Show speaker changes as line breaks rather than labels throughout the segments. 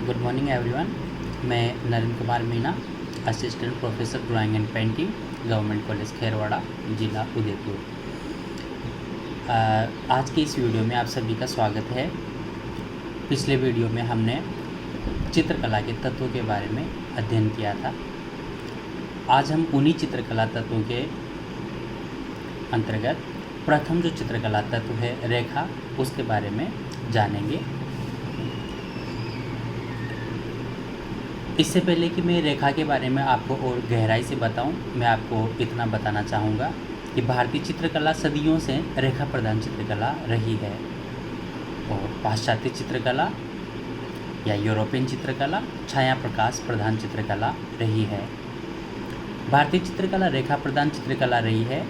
Good morning everyone. मैं Narendra Kumar Meena, assistant professor drawing and painting, government college Kherwara, जिला उदयपुर। आज की इस वीडियो में आप सभी का स्वागत है। पिछले वीडियो में हमने चित्रकला के तत्वों के बारे में अध्ययन किया था। आज हम उन्हीं चित्रकला तत्वों के अंतर्गत प्रथम जो चित्रकला तत्व है रेखा, उसके बारे में जानेंगे। इससे पहले कि मैं रेखा के बारे में आपको और गहराई से बताऊं, मैं आपको इतना बताना चाहूँगा कि भारतीय चित्रकला सदियों से रेखा प्रधान चित्रकला रही है और पाश्चात्य चित्रकला या यूरोपियन चित्रकला छाया प्रकाश प्रधान चित्रकला रही है। भारतीय चित्रकला रेखा प्रधान चित्रकला रही है।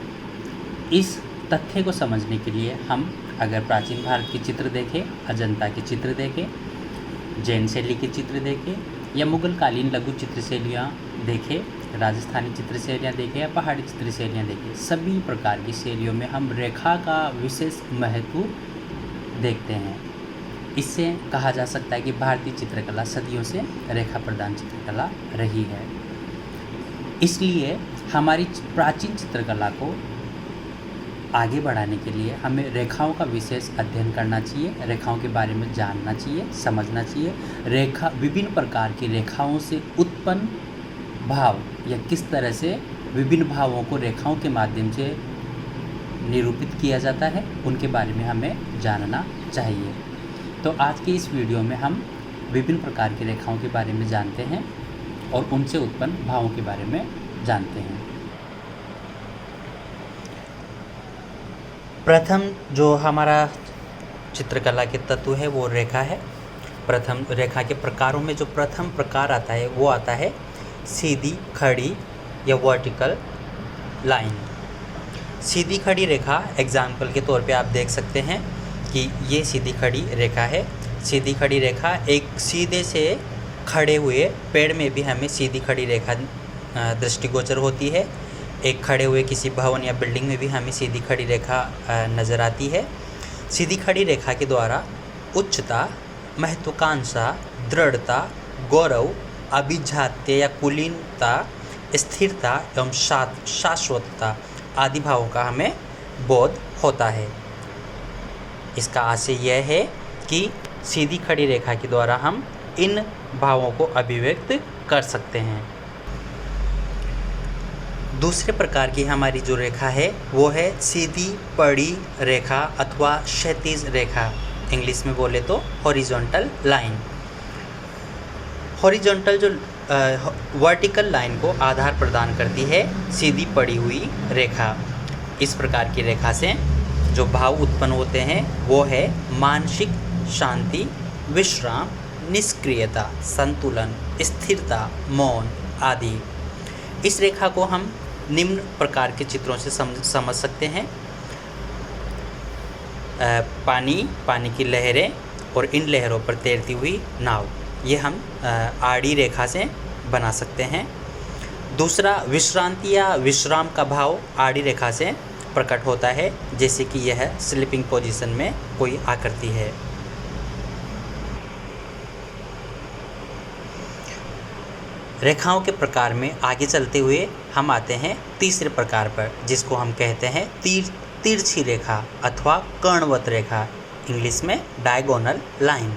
इस तथ्य को समझने के लिए हम अगर प्राचीन भारत के चित्र देखें, अजंता के चित्र देखें, जैन शैली के चित्र देखें या मुगल कालीन लघु चित्र शैलियाँ देखें, राजस्थानी चित्र शैलियाँ देखें या पहाड़ी चित्र शैलियाँ देखें, सभी प्रकार की शैलियों में हम रेखा का विशेष महत्व देखते हैं। इससे कहा जा सकता है कि भारतीय चित्रकला सदियों से रेखा प्रधान चित्रकला रही है। इसलिए हमारी प्राचीन चित्रकला को आगे बढ़ाने के लिए हमें रेखाओं का विशेष अध्ययन करना चाहिए, रेखाओं के बारे में जानना चाहिए, समझना चाहिए। रेखा, विभिन्न प्रकार की रेखाओं से उत्पन्न भाव या किस तरह से विभिन्न भावों को रेखाओं के माध्यम से निरूपित किया जाता है, उनके बारे में हमें जानना चाहिए। तो आज की इस वीडियो में हम विभिन्न प्रकार की रेखाओं के बारे में जानते हैं और उनसे उत्पन्न भावों के बारे में जानते हैं। प्रथम जो हमारा चित्रकला के तत्व है वो रेखा है। प्रथम रेखा के प्रकारों में जो प्रथम प्रकार आता है वो आता है सीधी खड़ी या वर्टिकल लाइन। सीधी खड़ी रेखा एग्जाम्पल के तौर पे आप देख सकते हैं कि ये सीधी खड़ी रेखा है। सीधी खड़ी रेखा एक सीधे से खड़े हुए पेड़ में भी हमें सीधी खड़ी रेखा दृष्टिगोचर होती है। एक खड़े हुए किसी भवन या बिल्डिंग में भी हमें सीधी खड़ी रेखा नज़र आती है। सीधी खड़ी रेखा के द्वारा उच्चता, महत्वाकांक्षा, दृढ़ता, गौरव, अभिजात्य या कुलीनता, स्थिरता एवं शाश्वतता आदि भावों का हमें बोध होता है। इसका आशय यह है कि सीधी खड़ी रेखा के द्वारा हम इन भावों को अभिव्यक्त कर सकते हैं। दूसरे प्रकार की हमारी जो रेखा है वो है सीधी पड़ी रेखा अथवा क्षैतिज रेखा, इंग्लिश में बोले तो हॉरिजॉन्टल लाइन। हॉरिजॉन्टल जो वर्टिकल लाइन को आधार प्रदान करती है सीधी पड़ी हुई रेखा। इस प्रकार की रेखा से जो भाव उत्पन्न होते हैं वो है मानसिक शांति, विश्राम, निष्क्रियता, संतुलन, स्थिरता, मौन आदि। इस रेखा को हम निम्न प्रकार के चित्रों से समझ सकते हैं। पानी की लहरें और इन लहरों पर तैरती हुई नाव, ये हम आड़ी रेखा से बना सकते हैं। दूसरा, विश्रांति या विश्राम का भाव आड़ी रेखा से प्रकट होता है, जैसे कि यह स्लीपिंग पोजीशन में कोई आकृति है। रेखाओं के प्रकार में आगे चलते हुए हम आते हैं तीसरे प्रकार पर, जिसको हम कहते हैं तिरछी रेखा अथवा कर्णवत रेखा, इंग्लिश में डायगोनल लाइन।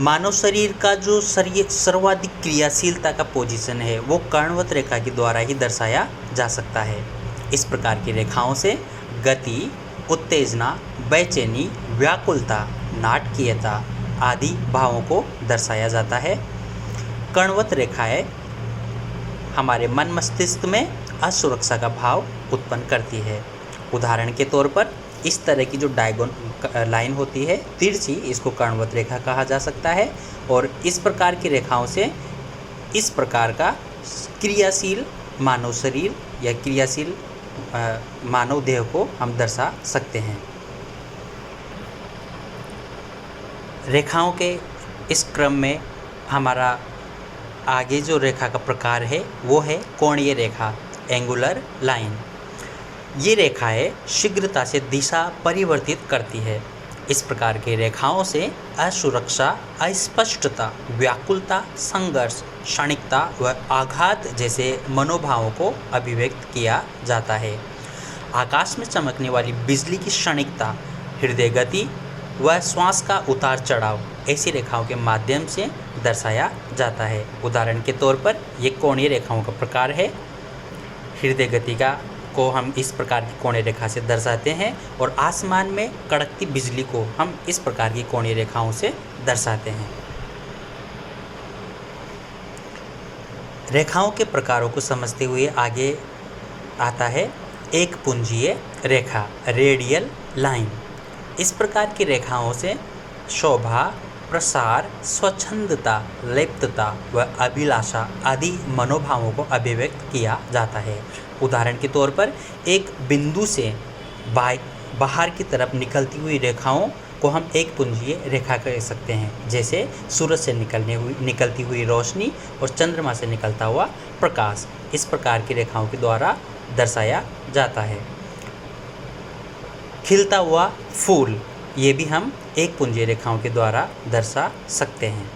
मानव शरीर का जो सर्वाधिक क्रियाशीलता का पोजीशन है वो कर्णवत रेखा के द्वारा ही दर्शाया जा सकता है। इस प्रकार की रेखाओं से गति, उत्तेजना, बेचैनी, व्याकुलता, नाटकीयता आदि भावों को दर्शाया जाता है। कर्णवत रेखाएं हमारे मन मस्तिष्क में असुरक्षा का भाव उत्पन्न करती है। उदाहरण के तौर पर इस तरह की जो डायगोन लाइन होती है तिरछी, इसको कर्णवत रेखा कहा जा सकता है। और इस प्रकार की रेखाओं से इस प्रकार का क्रियाशील मानव शरीर या क्रियाशील मानव देह को हम दर्शा सकते हैं। रेखाओं के इस क्रम में हमारा आगे जो रेखा का प्रकार है वो है कोणीय रेखा, एंगुलर लाइन। ये रेखाएं शीघ्रता से दिशा परिवर्तित करती है। इस प्रकार की रेखाओं से असुरक्षा, अस्पष्टता, व्याकुलता, संघर्ष, क्षणिकता व आघात जैसे मनोभावों को अभिव्यक्त किया जाता है। आकाश में चमकने वाली बिजली की क्षणिकता, हृदय गति व श्वास का उतार चढ़ाव ऐसी रेखाओं के माध्यम से दर्शाया जाता है। उदाहरण के तौर पर ये कोणीय रेखाओं का प्रकार है। हृदय गति को हम इस प्रकार की कोणीय रेखा से दर्शाते हैं और आसमान में कड़कती बिजली को हम इस प्रकार की कोणीय रेखाओं से दर्शाते हैं। रेखाओं के प्रकारों को समझते हुए आगे आता है एक पुंजीय रेखा, रेडियल लाइन। इस प्रकार की रेखाओं से शोभा, प्रसार, स्वच्छंदता, लेप्तता व अभिलाषा आदि मनोभावों को अभिव्यक्त किया जाता है। उदाहरण के तौर पर एक बिंदु से बाहर की तरफ निकलती हुई रेखाओं को हम एक पुंजीय रेखा कह सकते हैं, जैसे सूरज से निकलती हुई रोशनी और चंद्रमा से निकलता हुआ प्रकाश इस प्रकार की रेखाओं के द्वारा दर्शाया जाता है। खिलता हुआ फूल, ये भी हम एक पुंजीय रेखाओं के द्वारा दर्शा सकते हैं।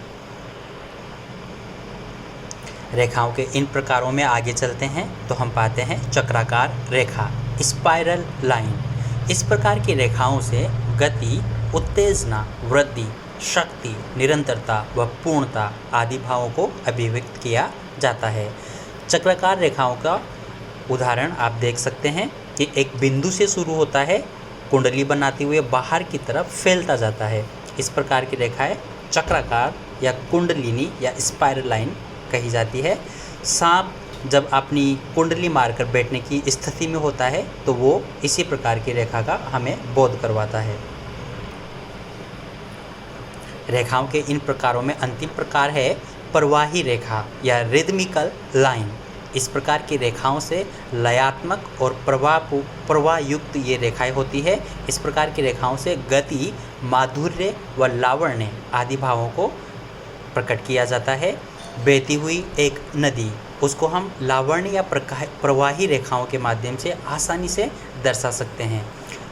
रेखाओं के इन प्रकारों में आगे चलते हैं तो हम पाते हैं चक्राकार रेखा, स्पाइरल लाइन। इस प्रकार की रेखाओं से गति, उत्तेजना, वृद्धि, शक्ति, निरंतरता व पूर्णता आदि भावों को अभिव्यक्त किया जाता है। चक्राकार रेखाओं का उदाहरण आप देख सकते हैं कि एक बिंदु से शुरू होता है, कुंडली बनाते हुए बाहर की तरफ फैलता जाता है। इस प्रकार की रेखाएं चक्राकार या कुंडलिनी या स्पाइरल लाइन कही जाती है। सांप जब अपनी कुंडली मारकर बैठने की स्थिति में होता है तो वो इसी प्रकार की रेखा का हमें बोध करवाता है। रेखाओं के इन प्रकारों में अंतिम प्रकार है प्रवाही रेखा या रिदमिकल लाइन। इस प्रकार की रेखाओं से लयात्मक और प्रवाह युक्त ये रेखाएं होती है। इस प्रकार की रेखाओं से गति, माधुर्य व लावण्य आदि भावों को प्रकट किया जाता है। बहती हुई एक नदी, उसको हम लावण्य या प्रवाही रेखाओं के माध्यम से आसानी से दर्शा सकते हैं।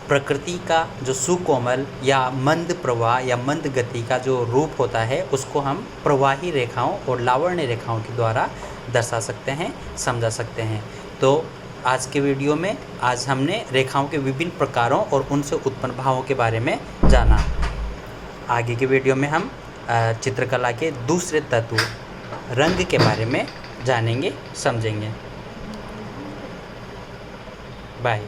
प्रकृति का जो सुकोमल या मंद प्रवाह या मंद गति का जो रूप होता है उसको हम प्रवाही रेखाओं और लावण्य रेखाओं के द्वारा दर्शा सकते हैं, समझा सकते हैं। तो आज के वीडियो में आज हमने रेखाओं के विभिन्न प्रकारों और उनसे उत्पन्न भावों के बारे में जाना। आगे के वीडियो में हम चित्रकला के दूसरे तत्व रंग के बारे में जानेंगे, समझेंगे। बाय।